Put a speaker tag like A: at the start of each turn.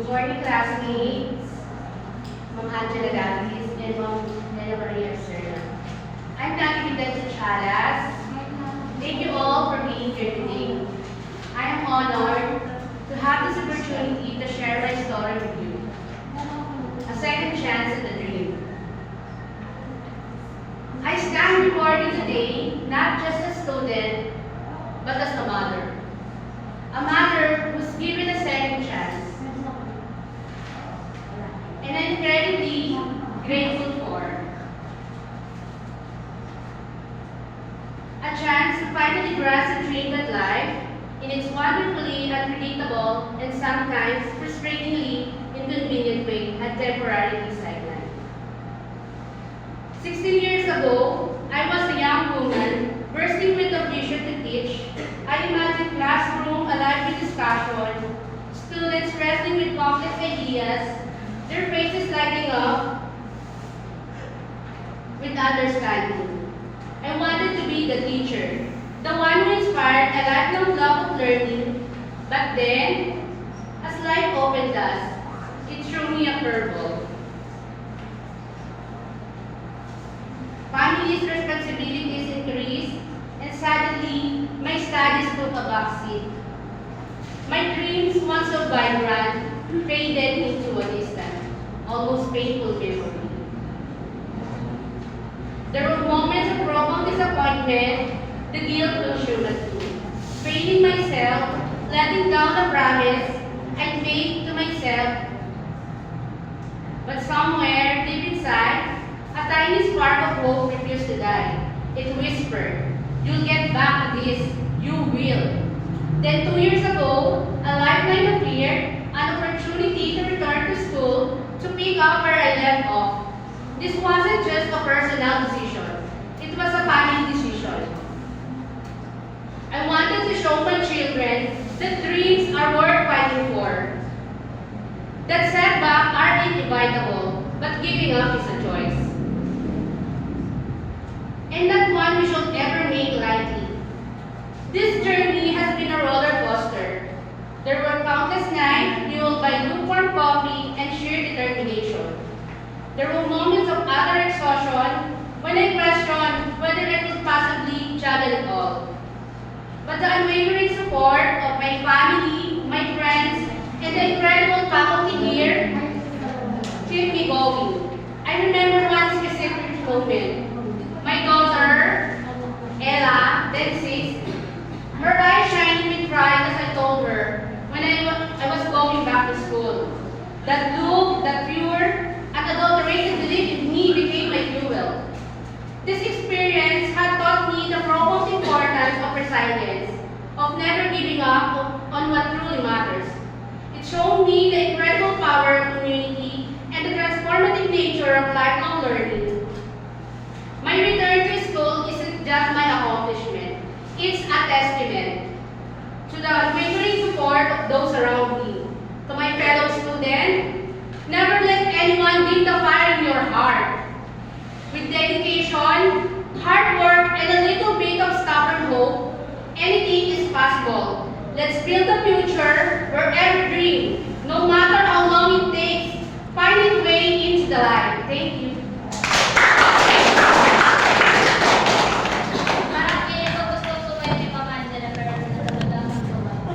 A: morning, classmates, Ma'am Angela Gabis, and Ma'am Nela Maria Serna. I'm Natividad Chalas. Thank you all for being here today. I am honored to have this opportunity to share my story with you. A second chance at a dream. I stand before you today not just as a student, but as a mother. A mother who's given a second chance. And I'm incredibly grateful for. A chance to finally grasp a dream at life in its wonderfully unpredictable and sometimes frustratingly inconvenient way had temporarily sidelined. 16 years ago, I was a young woman bursting with a vision to teach. I imagined classroom alive with discussion, students wrestling with complex ideas, their faces lighting up with understanding. I wanted to be the teacher, the one who inspired a lifelong love of learning. But then, as life opened us, it threw me a curveball. Family's responsibilities increased, and suddenly, my studies took a backseat. My dreams, once so vibrant, faded into a distant, almost painful memory. There were moments of profound disappointment, the guilt consumed too. Failing myself, letting down a promise I made to myself. But somewhere deep inside, a tiny spark of hope refused to die. It whispered, "You'll get back to this, you will." Then 2 years ago, a lifeline appeared, an opportunity to return to school to pick up where I left off. This wasn't just a personal decision, it was a family decision. I wanted to show my children that dreams are worth fighting for. That setbacks are inevitable, but giving up is a choice. And not one we should ever make lightly. This journey has been a roller coaster. There were countless nights fueled by lukewarm coffee and sheer determination. There were moments of utter exhaustion when I questioned whether I could possibly juggle it all. But the unwavering support of my family, my friends, and the incredible faculty here kept me going. I remember one specific moment. My daughter, Ella, then 6, her eyes shining with pride as I told her when I was going back to school. That look, that pure, unadulterated belief in me became my fuel. This experience had taught me the profound importance of resilience, of never giving up on what truly matters. It showed me the incredible power of community and the transformative nature of lifelong learning. My return to school isn't just my accomplishment, it's a testament to the unwavering support of those around me. To my fellow students, never let anyone dim the fire in your heart. With dedication, hard work, and a little bit of stubborn hope, anything is possible. Let's build a future where every dream, no matter how long it takes, find its way into the light. Thank you.